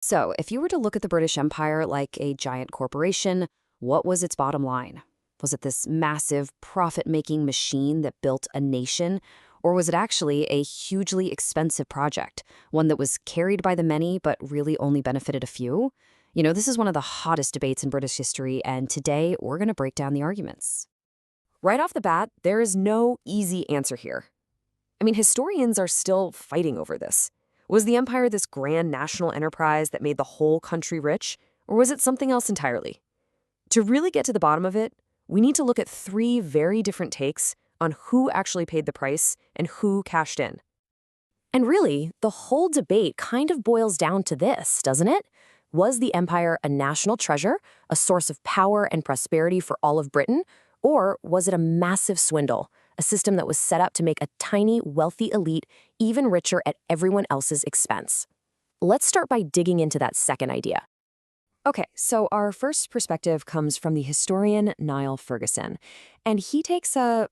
So, if you were to look at the British Empire like a giant corporation, what was its bottom line? Was it this massive profit making machine that built a nation? Or was it actually a hugely expensive project, one that was carried by the many but really only benefited a few? This is one of the hottest debates in British history, and today we're going to break down the arguments. Right off the bat, there is no easy answer here. Historians are still fighting over this. Was the empire this grand national enterprise that made the whole country rich, or was it something else entirely? To really get to the bottom of it, we need to look at three very different takes on who actually paid the price and who cashed in. And really, the whole debate kind of boils down to this, doesn't it? Was the empire a national treasure, a source of power and prosperity for all of Britain, or was it a massive swindle, a system that was set up to make a tiny, wealthy elite even richer at everyone else's expense? Let's start by digging into that second idea. Okay, so our first perspective comes from the historian Niall Ferguson, and he takes a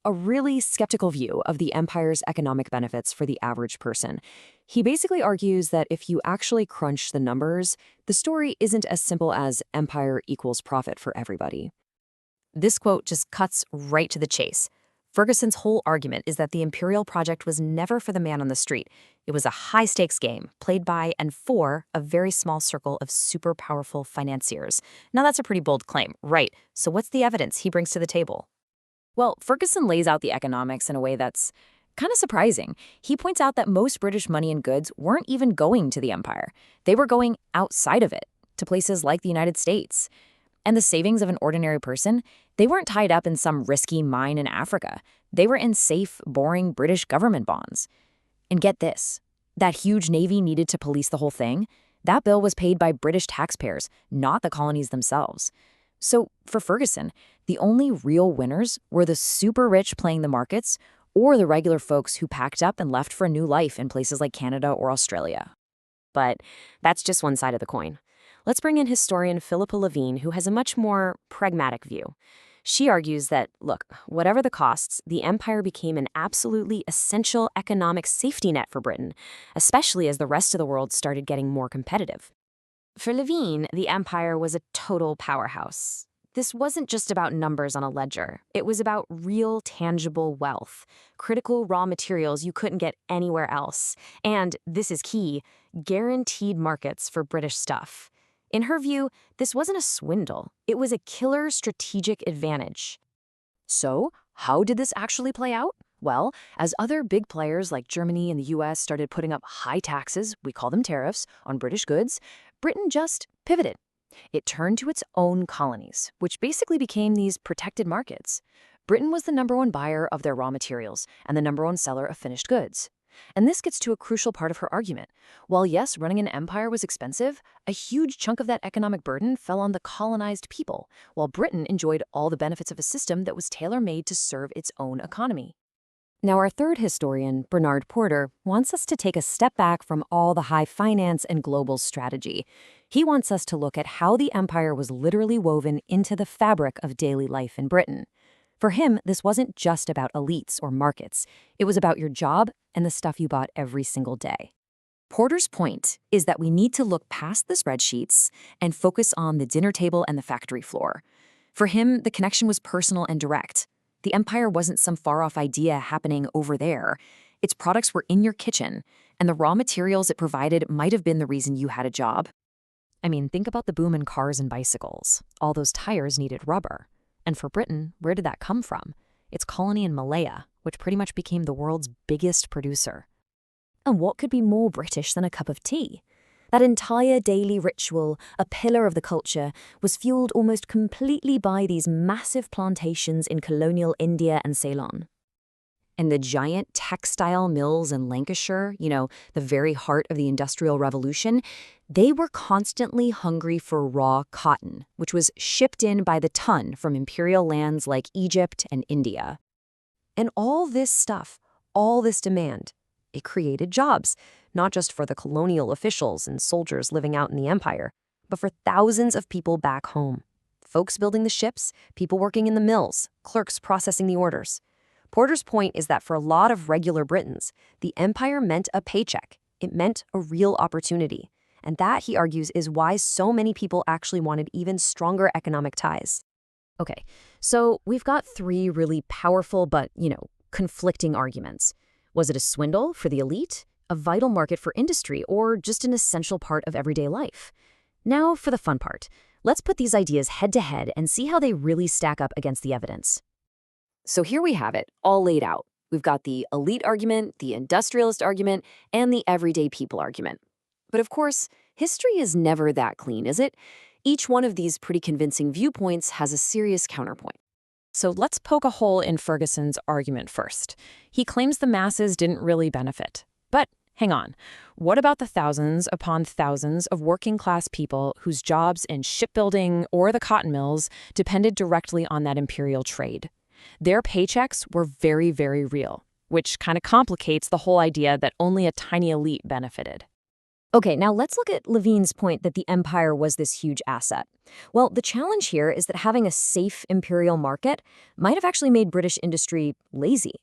really skeptical view of the empire's economic benefits for the average person. He basically argues that if you actually crunch the numbers, the story isn't as simple as empire equals profit for everybody. This quote just cuts right to the chase. Ferguson's whole argument is that the imperial project was never for the man on the street. It was a high-stakes game, played by and for a very small circle of super powerful financiers. Now that's a pretty bold claim, right? So what's the evidence he brings to the table? Well, Ferguson lays out the economics in a way that's kind of surprising. He points out that most British money and goods weren't even going to the empire. They were going outside of it, to places like the United States. And the savings of an ordinary person, they weren't tied up in some risky mine in Africa. They were in safe, boring British government bonds. And get this, that huge navy needed to police the whole thing, that bill was paid by British taxpayers, not the colonies themselves. So for Ferguson, the only real winners were the super rich playing the markets or the regular folks who packed up and left for a new life in places like Canada or Australia. But that's just one side of the coin. Let's bring in historian Philippa Levine, who has a much more pragmatic view. She argues that, look, whatever the costs, the empire became an absolutely essential economic safety net for Britain, especially as the rest of the world started getting more competitive. For Levine, the empire was a total powerhouse. This wasn't just about numbers on a ledger. It was about real, tangible wealth, critical raw materials you couldn't get anywhere else, and, this is key, guaranteed markets for British stuff. In her view, this wasn't a swindle. It was a killer strategic advantage. So, how did this actually play out? Well, as other big players like Germany and the US started putting up high taxes, we call them tariffs, on British goods, Britain just pivoted. It turned to its own colonies, which basically became these protected markets. Britain was the #1 buyer of their raw materials and the #1 seller of finished goods. And this gets to a crucial part of her argument. While yes, running an empire was expensive, a huge chunk of that economic burden fell on the colonized people, while Britain enjoyed all the benefits of a system that was tailor-made to serve its own economy. Now, our third historian, Bernard Porter, wants us to take a step back from all the high finance and global strategy. He wants us to look at how the empire was literally woven into the fabric of daily life in Britain. For him, this wasn't just about elites or markets. It was about your job and the stuff you bought every single day. Porter's point is that we need to look past the spreadsheets and focus on the dinner table and the factory floor. For him, the connection was personal and direct. The empire wasn't some far-off idea happening over there. Its products were in your kitchen, and the raw materials it provided might have been the reason you had a job. Think about the boom in cars and bicycles. All those tires needed rubber. And for Britain, where did that come from? Its colony in Malaya, which pretty much became the world's biggest producer. And what could be more British than a cup of tea? That entire daily ritual, a pillar of the culture, was fueled almost completely by these massive plantations in colonial India and Ceylon. And the giant textile mills in Lancashire, the very heart of the Industrial Revolution, they were constantly hungry for raw cotton, which was shipped in by the ton from imperial lands like Egypt and India. And all this stuff, all this demand, it created jobs, not just for the colonial officials and soldiers living out in the empire, but for thousands of people back home. Folks building the ships, people working in the mills, clerks processing the orders. Porter's point is that for a lot of regular Britons, the empire meant a paycheck. It meant a real opportunity. And that, he argues, is why so many people actually wanted even stronger economic ties. Okay, so we've got three really powerful but, conflicting arguments. Was it a swindle for the elite, a vital market for industry, or just an essential part of everyday life? Now for the fun part. Let's put these ideas head to head and see how they really stack up against the evidence. So here we have it, all laid out. We've got the elite argument, the industrialist argument, and the everyday people argument. But of course, history is never that clean, is it? Each one of these pretty convincing viewpoints has a serious counterpoint. So let's poke a hole in Ferguson's argument first. He claims the masses didn't really benefit. But hang on, what about the thousands upon thousands of working-class people whose jobs in shipbuilding or the cotton mills depended directly on that imperial trade? Their paychecks were very, very real, which kind of complicates the whole idea that only a tiny elite benefited. Okay, now let's look at Levine's point that the empire was this huge asset. Well, the challenge here is that having a safe imperial market might have actually made British industry lazy.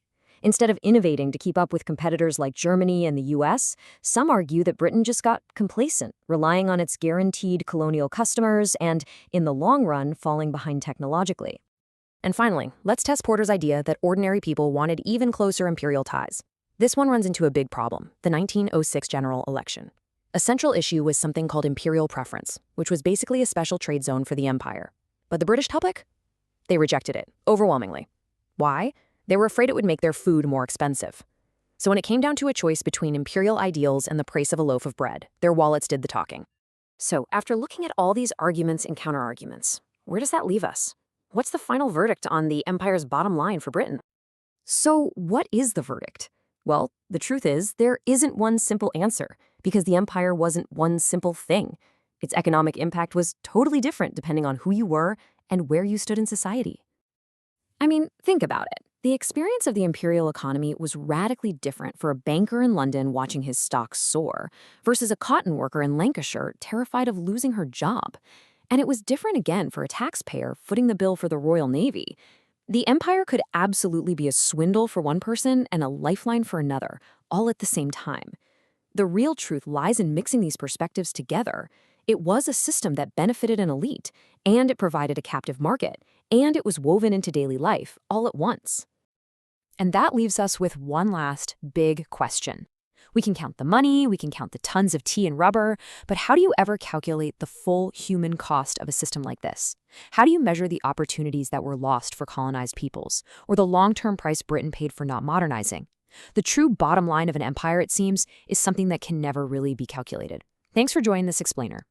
Instead of innovating to keep up with competitors like Germany and the US, some argue that Britain just got complacent, relying on its guaranteed colonial customers and, in the long run, falling behind technologically. And finally, let's test Porter's idea that ordinary people wanted even closer imperial ties. This one runs into a big problem, the 1906 general election. A central issue was something called imperial preference, which was basically a special trade zone for the empire. But the British public? They rejected it, overwhelmingly. Why? They were afraid it would make their food more expensive. So when it came down to a choice between imperial ideals and the price of a loaf of bread, their wallets did the talking. So after looking at all these arguments and counterarguments, where does that leave us? What's the final verdict on the empire's bottom line for Britain? So what is the verdict? Well, the truth is, there isn't one simple answer, because the empire wasn't one simple thing. Its economic impact was totally different depending on who you were and where you stood in society. I mean, think about it. The experience of the imperial economy was radically different for a banker in London watching his stocks soar versus a cotton worker in Lancashire terrified of losing her job. And it was different again for a taxpayer footing the bill for the Royal Navy. The empire could absolutely be a swindle for one person and a lifeline for another, all at the same time. The real truth lies in mixing these perspectives together. It was a system that benefited an elite, and it provided a captive market, and it was woven into daily life all at once. And that leaves us with one last big question. We can count the money, we can count the tons of tea and rubber, but how do you ever calculate the full human cost of a system like this? How do you measure the opportunities that were lost for colonized peoples, or the long-term price Britain paid for not modernizing? The true bottom line of an empire, it seems, is something that can never really be calculated. Thanks for joining this explainer.